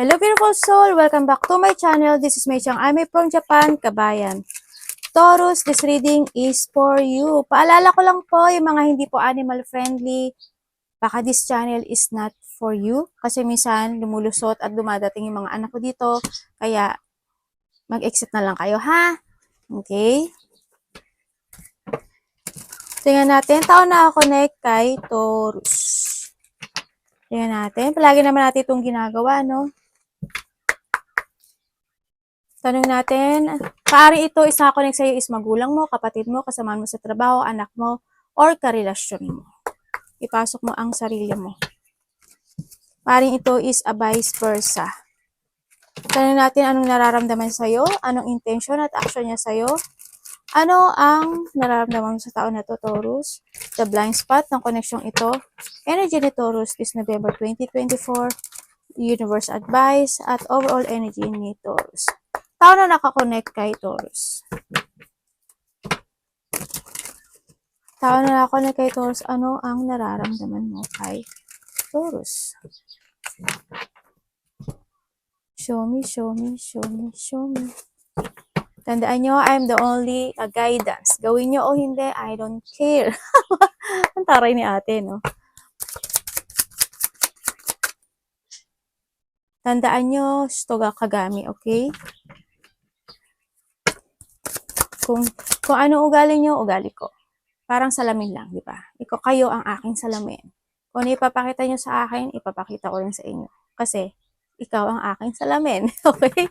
Hello beautiful soul! Welcome back to my channel. This is Mei Chang. I'm from Japan, kabayan. Taurus, this reading is for you. Paalala ko lang po yung mga hindi po animal friendly. Baka this channel is not for you. Kasi minsan lumulusot at dumadating yung mga anak ko dito. Kaya mag-exit na lang kayo, ha? Okay? Tingnan natin. Taon na connect kay Taurus. Tingnan natin. Palagi naman natin itong ginagawa, no? Tanong natin, paari ito isa-connect sa iyo is magulang mo, kapatid mo, kasama mo sa trabaho, anak mo, or karelasyon mo. Ipasok mo ang sarili mo. Paring ito is a vice versa. Tanong natin anong nararamdaman sa iyo, anong intention at action niya sa iyo. Ano ang nararamdaman mo sa tao na to, Taurus? The blind spot ng koneksyong ito. Energy ni Taurus this November 2024. Universe advice at overall energy ni Taurus. Tao na nakakonect kay Taurus. Tao na nakakonect kay Taurus, ano ang nararamdaman mo kay Taurus? Show me, show me, show me, show me. Tandaan nyo, I'm the only guidance. Gawin nyo o hindi, I don't care. Ang taray ni ate, no? Tandaan nyo, Stoga Kagami, okay? Kung ano ugali nyo, ugali ko. Parang salamin lang, di ba? Kayo ang aking salamin. Kung ano ipapakita nyo sa akin, ipapakita ko rin sa inyo. Kasi, ikaw ang aking salamin. Okay?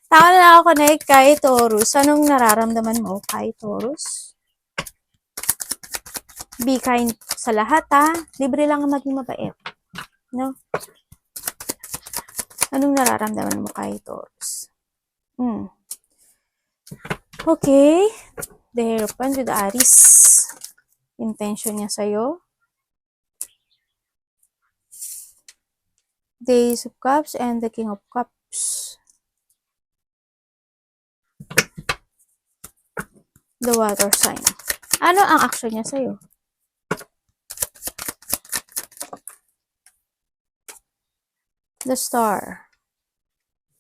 Tao na ako connect kay Taurus. Anong nararamdaman mo kay Taurus? Be kind sa lahat, ha? Libre lang ang maging mabait. No? Anong nararamdaman mo kay Taurus? Okay. The Hierophant with the Aries. Intention niya sa'yo. The Ace of Cups and the King of Cups. The Water Sign. Ano ang action niya sa'yo? The Star.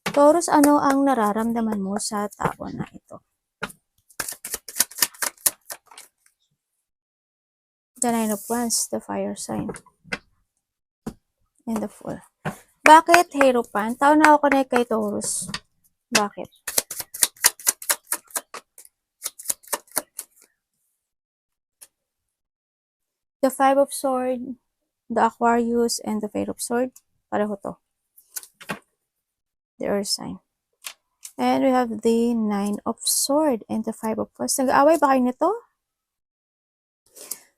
Taurus, ano ang nararamdaman mo sa tao na ito? The Nine of Wands, the Fire Sign. And the Fool. Bakit Hierophant? Tao na ako connect kay Taurus. Bakit? The Five of Swords, the Aquarius, and the Page of Swords. Pareho to. The Earth Sign. And we have the Nine of Swords and the Five of Wands. Nag-aaway ba kayo nito?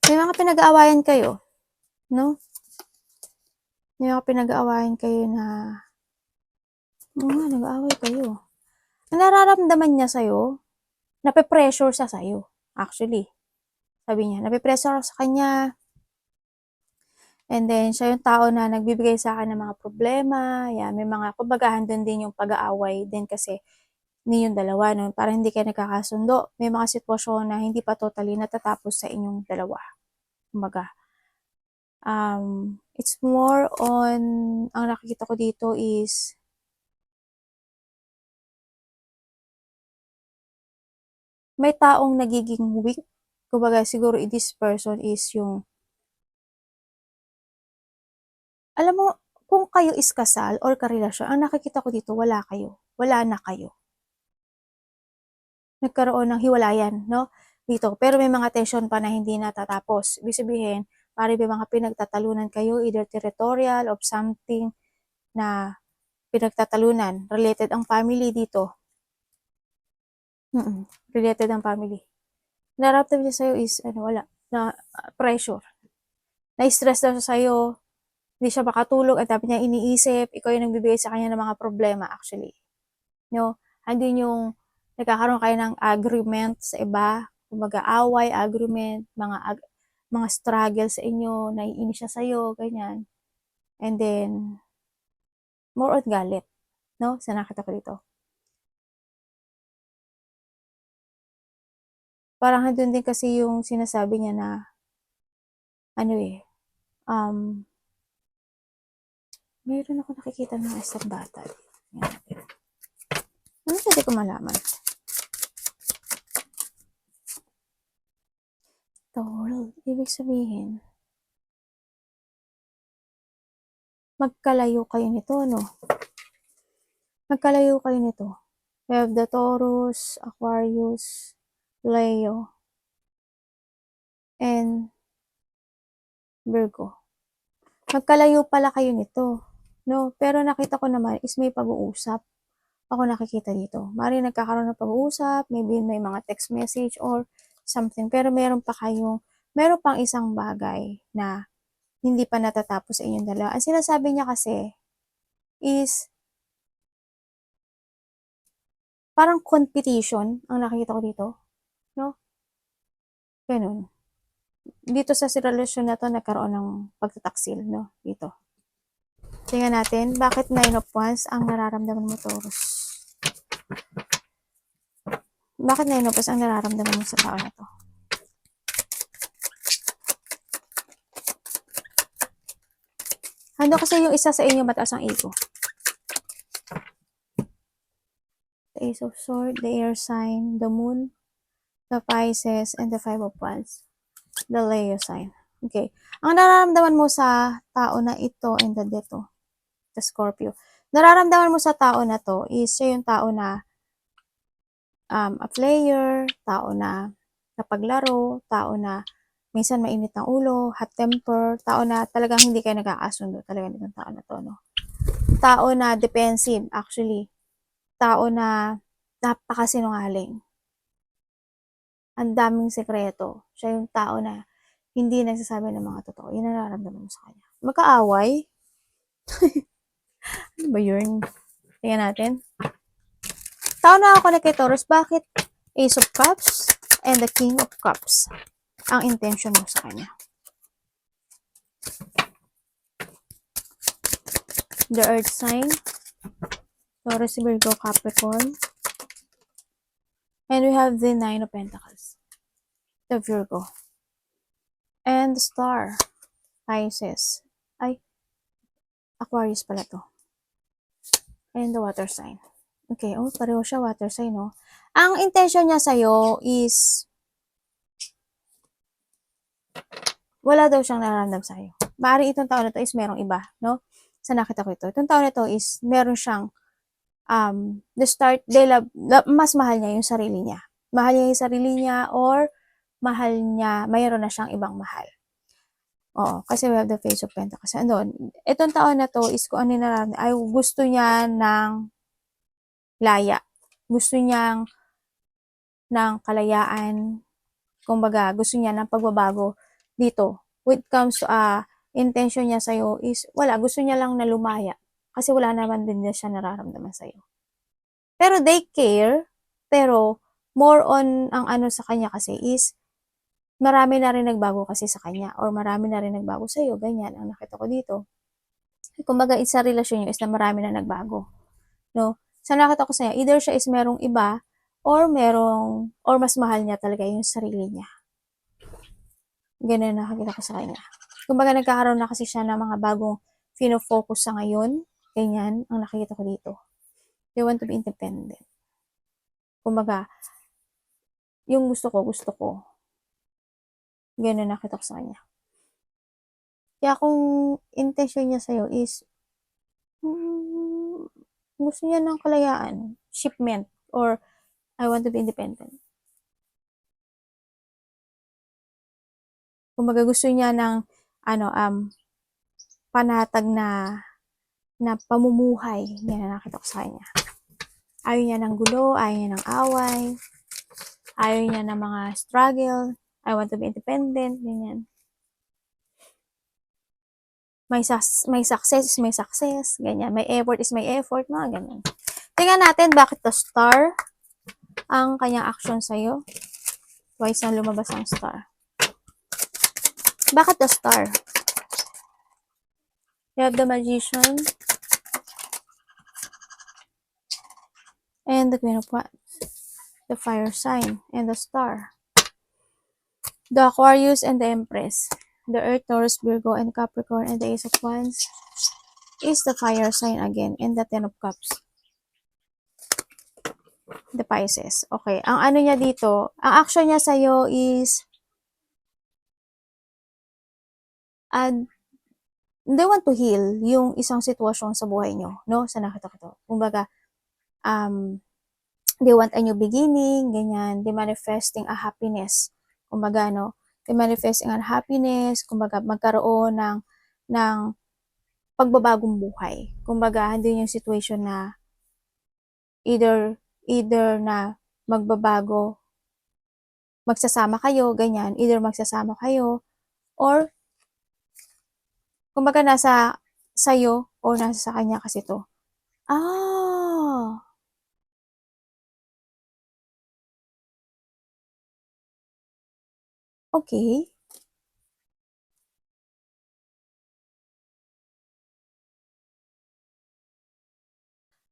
May mga pinag-aawayan kayo, no? May mga pinag-aawayan kayo na nag-aaway kayo. Ang nararamdaman niya sa'yo, nape-pressure siya sa'yo, actually. Sabi niya, nape-pressure sa kanya. And then, siya yung tao na nagbibigay sa akin ng mga problema. Yan, may mga, kumbaga, doon din yung pag-aaway din kasi ni yung dalawa, no? Parang hindi kayo nagkakasundo. May mga sitwasyon na hindi pa totally natatapos sa inyong dalawa. Kumbaga, it's more on, ang nakikita ko dito is, may taong nagiging weak. Kumbaga, siguro this person is yung, alam mo, kung kayo is kasal or karelasyon, ang nakikita ko dito, wala kayo. Wala na kayo. Nagkaroon ng hiwalayan, no? Dito. Pero may mga tension pa na hindi natatapos. Ibig sabihin, pare may mga pinagtatalunan kayo, either territorial or something na pinagtatalunan. Related ang family dito. Related ang family. Nararamdaman niya sa'yo is, wala, na pressure. Na-stress daw siya sa'yo, hindi siya makatulog, at dapat niya iniisip, ikaw yung nagbibigay sa kanya ng mga problema actually. No? Hindi yung nagkakaroon kayo ng agreement sa iba, mag-aaway, agreement, mga struggle sa inyo, naiinis siya sa'yo, ganyan. And then, more on galit. No? Sa nakita ko dito. Parang doon din kasi yung sinasabi niya na, Mayroon ako nakikita ng isang bata. Yan natin. Ano pwede ko malaman? Taurus. Ibig sabihin, magkalayo kayo nito, no? Magkalayo kayo nito. We have the Taurus, Aquarius, Leo, and Virgo. Magkalayo pala kayo nito, no? Pero nakita ko naman is may pag-uusap. Ako nakikita dito. Mari nagkakaroon ng pag-uusap, maybe may mga text message or something. Pero meron pang isang bagay na hindi pa natatapos sa inyong dalawa. Ang sinasabi niya kasi is parang competition ang nakikita ko dito, no? Ganun. Dito sa relasyon na to nagkaroon ng pagtataksil, no? Dito. Tingnan natin, bakit 9 of Wands ang nararamdaman mo, Taurus? Bakit 9 of Wands ang nararamdaman mo sa tao na to? Ano kasi yung isa sa inyo mataas ang ego? The Ace of Swords, the air sign, the Moon, the Pisces, and the 5 of Wands. The Leo sign. Okay. Ang nararamdaman mo sa tao na ito and the dito, the Scorpio. Nararamdaman mo sa tao na to is siya yung tao na a player, tao na napaglaro, tao na minsan mainit ang ulo, hot temper, tao na talagang hindi kayo nagkakasundo talaga nitong tao na to, no? Tao na defensive, actually. Tao na napakasinungaling. Ang daming sekreto. Siya yung tao na hindi nagsasabi ng mga totoo. Yun ang nararamdaman mo sa kanya. Magkaaway? Ano ba yun? Tingnan natin. Tao na ako na kay Taurus, bakit Ace of Cups and the King of Cups ang intention mo sa kanya? The Earth sign, Taurus, Virgo, Capricorn, and we have the 9 of Pentacles, the Virgo, and the Star, Pisces, Aquarius pala to, and the water sign. Okay, pareho siya, water sign, no? Ang intention niya sa'yo is wala daw siyang nararamdam sa'yo. Maaaring itong taon na to is merong iba, no? Sa nakita ko ito. Itong taon na to is meron siyang mas mahal niya yung sarili niya. Mahal niya yung sarili niya or mahal niya, mayroon na siyang ibang mahal. Oo, kasi we have the Page of Pentacles. Andun, itong taon na to is kung ano yung nararamdaman, ay gusto niya ng laya. Gusto niyang ng kalayaan. Kumbaga, gusto niya ng pagbabago dito. When it comes to intention niya sa'yo is, wala, gusto niya lang na lumaya. Kasi wala naman din niya siya nararamdaman sa'yo. Pero they care, pero more on ang ano sa kanya kasi is, marami na rin nagbago kasi sa kanya or marami na rin nagbago sa'yo. Ganyan, ang nakita ko dito. Kumbaga, sa relasyon niyo is na marami na nagbago. No? Sa nakita ko sa'yo, either siya is merong iba or mas mahal niya talaga yung sarili niya. Ganun nakakita ko sa kanya. Kumbaga nagkakaroon na kasi siya ng mga bagong fino-focus sa ngayon. Ganyan ang nakikita ko dito. They want to be independent. Kumbaga, yung gusto ko. Ganun nakita ko sa kanya. Kaya kung intention niya sa'yo is gusto niya ng kalayaan, shipment, or I want to be independent. Kumbaga gusto niya ng panatag na pamumuhay. Yan ang nakita ko sa kanya. Ayaw niya ng gulo, ayaw niya ng away, ayaw niya ng mga struggle, I want to be independent, ganyan. May success is may success, ganyan. May effort is may effort, mga ganyan. Tingnan natin bakit the Star ang kanyang action sa'yo. Twice na lumabas ang Star. Bakit the Star? You have the Magician and the Queen of Wands, the Fire sign, and the Star, the Aquarius and the Empress, the Earth, Taurus, Virgo, and Capricorn, and the Ace of Wands, is the fire sign again and the Ten of Cups. The Pisces. Okay. Ang ano niya dito, ang action niya sa'yo is, they want to heal yung isang sitwasyon sa buhay nyo, no? Sa nakita ko to. Kumbaga, they want a new beginning, ganyan. They manifesting a happiness. Kumbaga, no? They manifesting a happiness, kumbaga, magkaroon ng pagbabagong buhay. Kumbaga, hindi yung situation na either na magbabago, magsasama kayo, ganyan, either magsasama kayo, or, kumbaga, nasa sa'yo, o nasa sa kanya kasi to. Ah! Okay.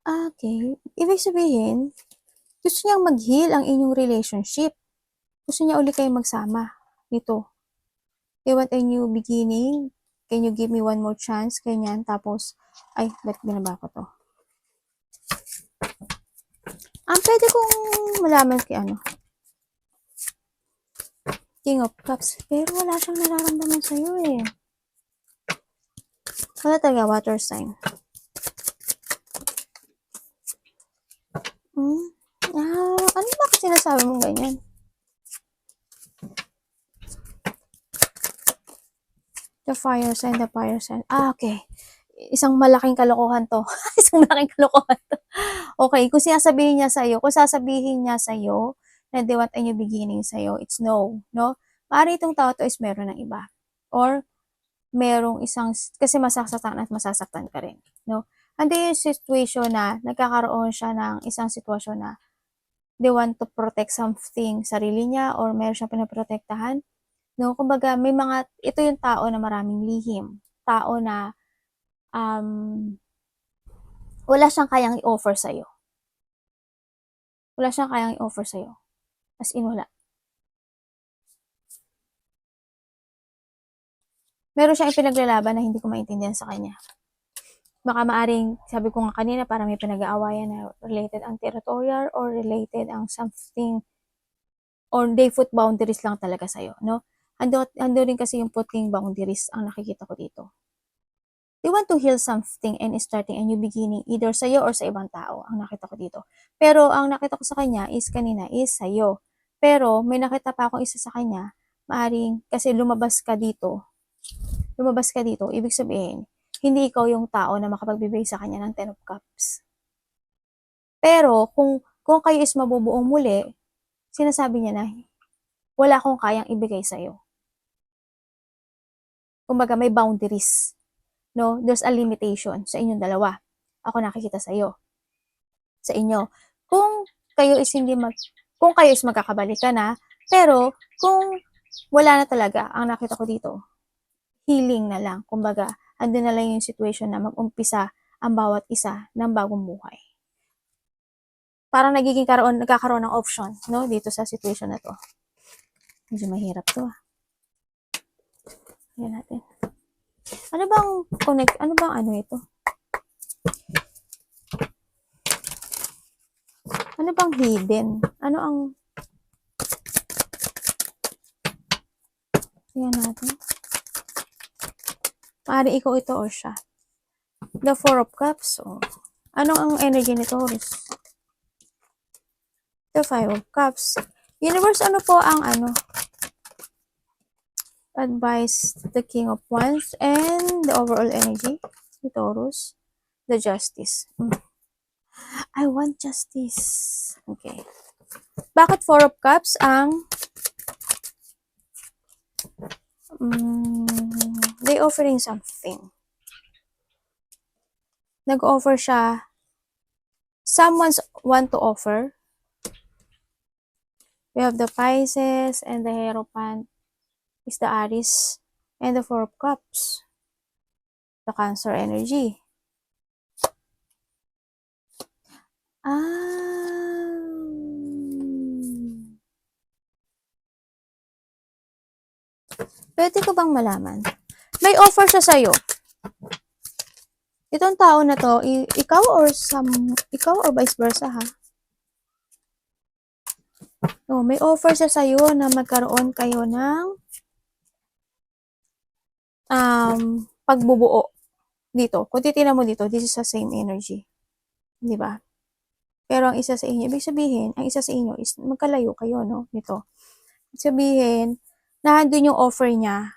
Okay. Ibig sabihin, gusto niyang mag-heal ang inyong relationship. Gusto niya uli kayo magsama. Nito. They want a new beginning. Can you give me one more chance? Ganyan. Tapos, ay, ba't binaba ko to? Pwede kong malaman kay ano. King of Cups. Pero wala siyang nararamdaman sa'yo eh. Wala talaga, water sign. Ano bakit sinasabi mong ganyan? The fire sign. Okay. Isang malaking kalokohan to. Isang malaking kalokohan to. Okay, kung sasabihin niya sa'yo, na they want a new beginning sa'yo, it's no, no? Maaari itong tao to is meron ng iba. Or, merong isang, kasi masasaktan at masasaktan ka rin, no? Hindi yung situation na nagkakaroon siya ng isang sitwasyon na they want to protect something, sarili niya, or meron siyang pinaprotektahan, no? Kumbaga, ito yung tao na maraming lihim. Tao na, wala siyang kayang i-offer sa'yo. As in, wala. Meron siyang ipinaglalaban na hindi ko maintindihan sa kanya. Baka maaring, sabi ko nga kanina, parang may pinag-aawayan na related ang territorial or related ang something, or they put boundaries lang talaga sa'yo, no? Ando rin kasi yung putting boundaries ang nakikita ko dito. They want to heal something and starting a new beginning, either sa'yo or sa ibang tao, ang nakita ko dito. Pero ang nakita ko sa kanya is kanina is sa'yo. Pero may nakita pa akong isa sa kanya, maaring kasi lumabas ka dito, ibig sabihin, hindi ikaw yung tao na makapagbibigay sa kanya ng Ten of Cups. Pero, kung kayo is mabubuong muli, sinasabi niya na, wala akong kayang ibigay sa'yo. Kumbaga, may boundaries. No? There's a limitation sa inyong dalawa. Ako nakikita sa inyo. Kung kayo is magkakabalikan na, pero, kung wala na talaga, ang nakita ko dito, healing na lang. Kumbaga, andun na lang yung situation na mag-umpisa ang bawat isa ng bagong buhay. Parang nagkakaroon ng option, no? Dito sa situation na to. Medyo mahirap to, Ayan natin. Ano bang ito? Ano bang hidden? Ayan natin. Maaari ikaw ito or siya. The Four of Cups. Ano ang energy ni Taurus? The Five of Cups. Universe, ano po ang advice, the King of Wands, and the overall energy ni Taurus? The Justice. I want justice. Okay. Bakit Four of Cups ang they offering something. Nag-offer siya. Someone's want to offer. We have the Pisces and the Hierophant is the Aries and the Four of Cups. The Cancer energy. Pwede ko bang malaman? May offer siya sa'yo. Itong tao na to, ikaw or vice versa ha. No, may offer siya sa'yo na magkaroon kayo ng pagbubuo dito. Kung titignan mo dito, this is the same energy. Di ba? Pero ang isa sa inyo, ibig sabihin, ang isa sa inyo is magkalayo kayo, no? Nito. Ibig sabihin, nandun yung offer niya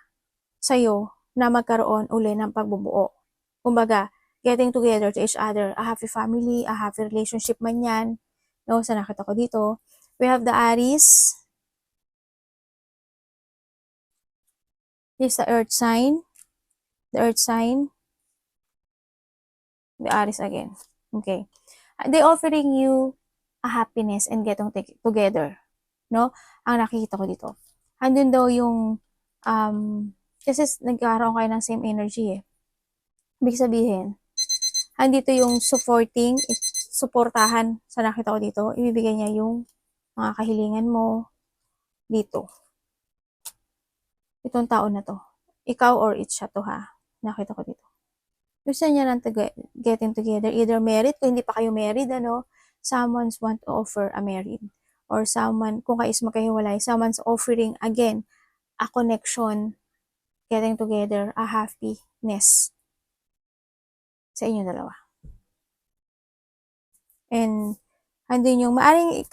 sa'yo na magkaroon uli ng pagbubuo. Kumbaga, getting together to each other, a happy family, a happy relationship man yan. No, sa nakita ko dito. We have the Aries. This is the earth sign. The earth sign. The Aries again. Okay. They offering you a happiness and getting together. No? Ang nakikita ko dito. Andun daw yung, kasi nagkaroon kayo ng same energy eh. Ibig sabihin, andito yung suportahan sa nakita ko dito. Ibibigay niya yung mga kahilingan mo dito. Itong tao na to. Ikaw or it siya to ha. Nakita ko dito. Gusto niya lang getting together. Either married, kung hindi pa kayo married, someone's want to offer a married. Or someone, kung kayo is magkahiwalay, someone's offering again a connection, getting together, a happiness sa inyong dalawa. And andun yung maaring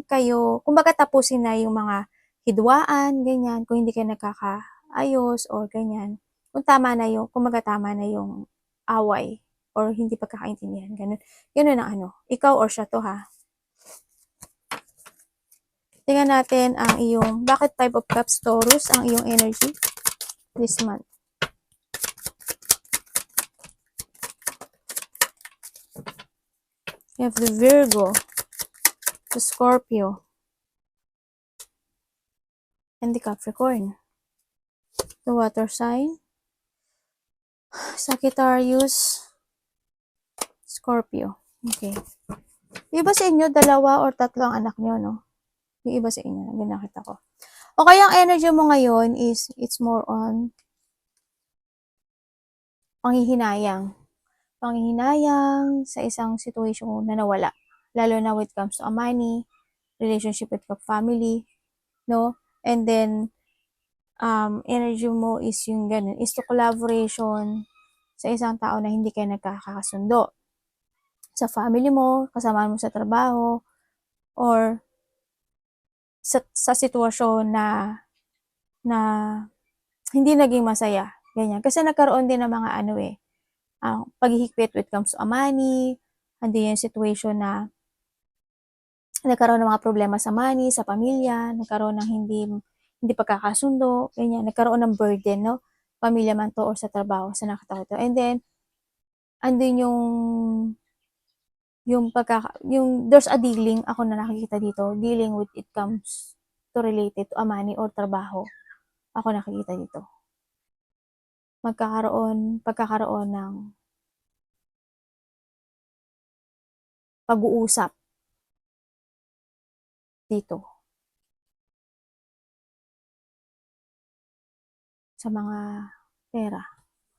kayo, kumbaga tapusin na yung mga hidwaan, ganyan, kung hindi kayo nagkakaayos or ganyan. Kung tama na yung away or hindi pagkakaintindihan, ganun. Ganun ang ikaw or siya to ha. Tingnan natin ang iyong, bakit type of cups, Taurus, ang iyong energy this month. You have the Virgo, the Scorpio, and the Capricorn. The water sign, Sagittarius, Scorpio. Okay. Yung iba sa inyo, 2 or 3 ang anak nyo, no? Yung iba sa inyo, nakita ko. O kaya ang energy mo ngayon is, it's more on panghihinayang. Panghihinayang sa isang situation na nawala. Lalo na when it comes to a money, relationship with family, no? And then, energy mo is yung ganun, is to collaboration sa isang tao na hindi kayo nagkakasundo. Sa family mo, kasama mo sa trabaho, or sa sitwasyon na hindi naging masaya. Ganyan. Kasi nagkaroon din ng mga paghihigpit when it comes to money, hindi yung situation na nagkaroon ng mga problema sa money, sa pamilya, nagkaroon ng hindi pagkakasundo, ganyan, nagkaroon ng burden, no? Pamilya man to or sa trabaho, sa nakita ko to. And then, andun yung there's a dealing ako na nakikita dito, dealing with it comes to related to a money or trabaho. Ako nakikita dito. Pagkakaroon ng pag-uusap dito sa mga pera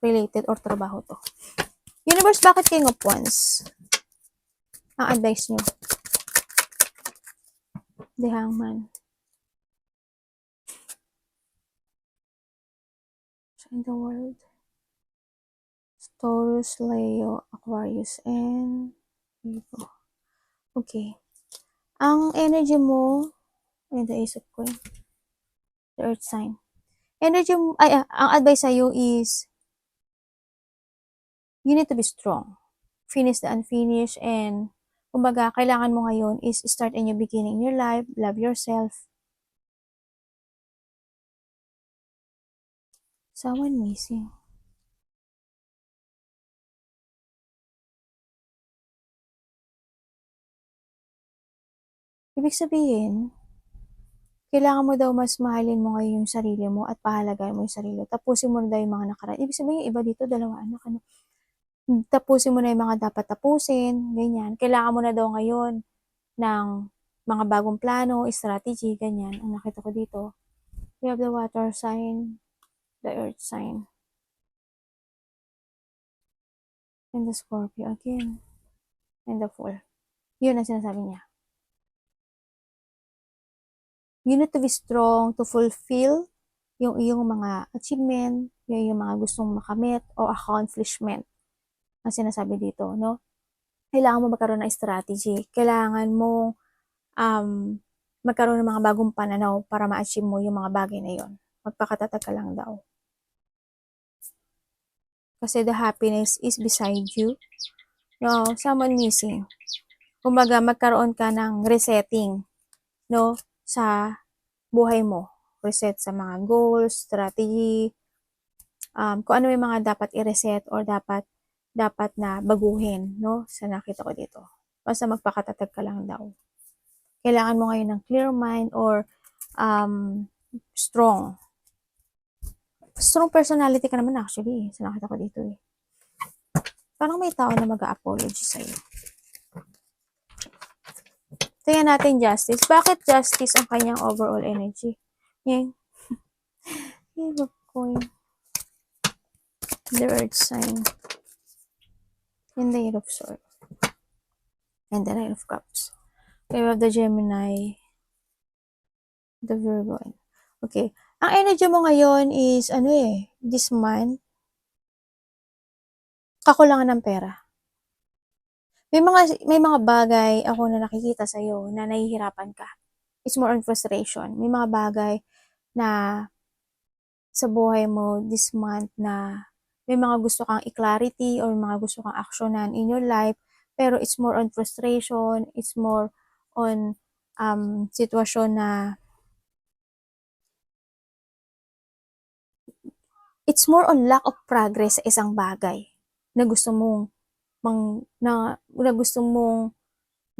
related or trabaho to. Universe, bakit King of Wands? Ang advice nyo. The Hangman. In the world. Taurus, Leo, Aquarius, and Virgo. Okay. Ang energy mo, the Ace of Coins, the Earth sign. Energy mo, ang advice sa'yo is, you need to be strong. Finish the unfinished, and kumbaga, kailangan mo ngayon is start a new beginning in your life, love yourself. Someone missing. Ibig sabihin, kailangan mo daw mas mahalin mo ngayon yung sarili mo at pahalagahan mo yung sarili. Tapusin mo na daw yung mga nakaraan. Ibig sabihin, yung iba dito, 2 anak, tapusin mo na yung mga dapat tapusin, ganyan. Kailangan mo na daw ngayon ng mga bagong plano, strategy, ganyan. Ang nakita ko dito, we have the water sign, the earth sign. And the Scorpio again. And the Fool. Yun ang sinasabi niya. You need to be strong to fulfill yung iyong mga achievement, yung iyong mga gustong makamit o accomplishment. Ang sinasabi dito, no? Kailangan mo magkaroon ng strategy. Kailangan mo magkaroon ng mga bagong pananaw para ma-achieve mo yung mga bagay na yon. Magpakatatag ka lang daw. Kasi the happiness is beside you. No, someone missing. Kumbaga, magkaroon ka ng resetting, no, sa buhay mo. Reset sa mga goals, strategy, kung ano yung mga dapat i-reset or dapat na baguhin, no, sa nakita ko dito. Basta magpakatatag ka lang daw. Kailangan mo ngayon ng clear mind or strong. Strong personality ka naman actually, sa nakita ko dito eh. Parang may tao na mag-a-apology sa'yo. Tingnan natin Justice. Bakit Justice ang kanyang overall energy? Yan. Yung coin. The Earth sign. And the Eight of Swords. And the Nine of Cups. We have the Gemini. The Virgo. Okay. Ang energy mo ngayon is, this month, kakulangan ng pera. May mga bagay ako na nakikita sa iyo na nahihirapan ka. It's more on frustration. May mga bagay na sa buhay mo this month na may mga gusto kang i-clarity or mga gusto kang aksyonan in your life, pero it's more on frustration, it's more on sitwasyon na it's more on lack of progress sa isang bagay na gusto mong na gusto mong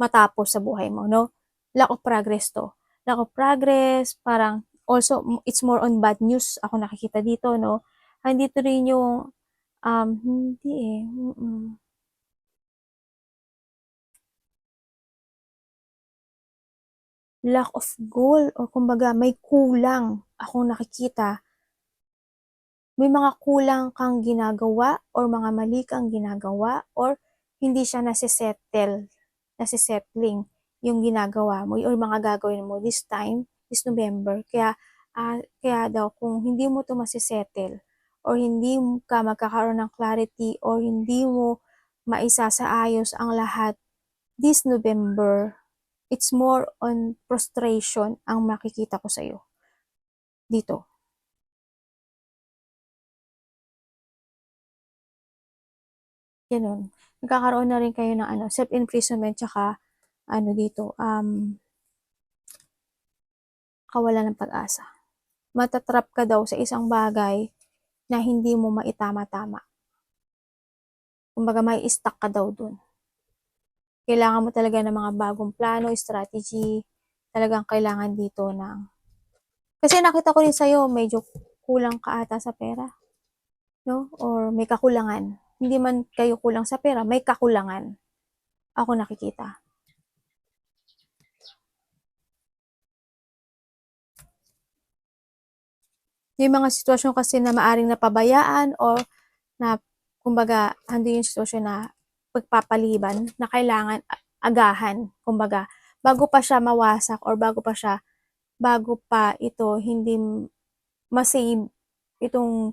matapos sa buhay mo, no? Lack of progress to. Lack of progress, parang also it's more on bad news ako nakikita dito, no? Andito rin yung hindi eh. Lack of goal or kumbaga may kulang akong nakikita. May mga kulang kang ginagawa or mga mali kang ginagawa or hindi siya nasisettling yung ginagawa mo or mga gagawin mo this time, this November. Kaya daw kung hindi mo to masisettle or hindi ka magkakaroon ng clarity or hindi mo maisasaayos ang lahat this November, it's more on frustration ang makikita ko sa'yo dito. Ganun. Nagkakaroon na rin kayo ng self-imprisonment tsaka dito, kawalan ng pag-asa. Matatrap ka daw sa isang bagay na hindi mo maitama-tama. Kumbaga may stuck ka daw dun. Kailangan mo talaga ng mga bagong plano, strategy, talagang kailangan dito ng kasi nakita ko rin sa'yo, medyo kulang ka ata sa pera. No? Or may kakulangan. Hindi man kayo kulang sa pera, may kakulangan. Ako nakikita. Yung mga sitwasyon kasi na maaring napabayaan o na kumbaga hindi yung sitwasyon na pagpapaliban na kailangan agahan, kumbaga bago pa siya mawasak or bago pa ito hindi masave itong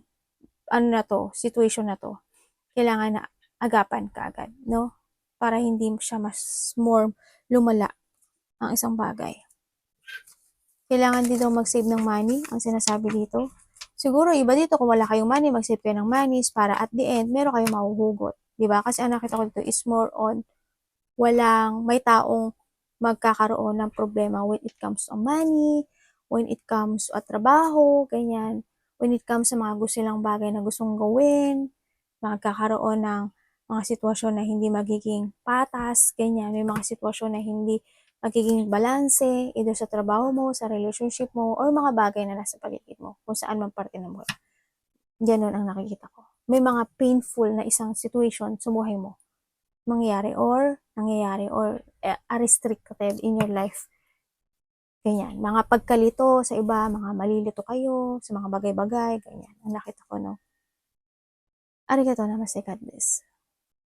situation na to, kailangan na agapan ka agad, no? Para hindi siya mas more lumala ang isang bagay. Kailangan din daw mag-save ng money, ang sinasabi dito. Siguro iba dito kung wala kayong money, mag-save kayo ng money para at the end, meron kayong mahuhugot. Diba? Kasi ang nakita ko dito is more on may taong magkakaroon ng problema when it comes to money, when it comes to trabaho, ganyan. When it comes sa mga gusto nilang bagay na gustong gawin, magkakaroon ng mga sitwasyon na hindi magiging patas, ganyan. May mga sitwasyon na hindi magiging balanse, either sa trabaho mo, sa relationship mo, or mga bagay na nasa paligid mo, kung saan man parte ng buhay. Ganun ang nakikita ko. May mga painful na isang situation sa buhay mo nangyayari or restricted in your life. Ganyan. Mga pagkalito sa iba, mga malilito kayo sa mga bagay-bagay, ganyan. Ang nakita ko, no? Arigato namaste, God bless.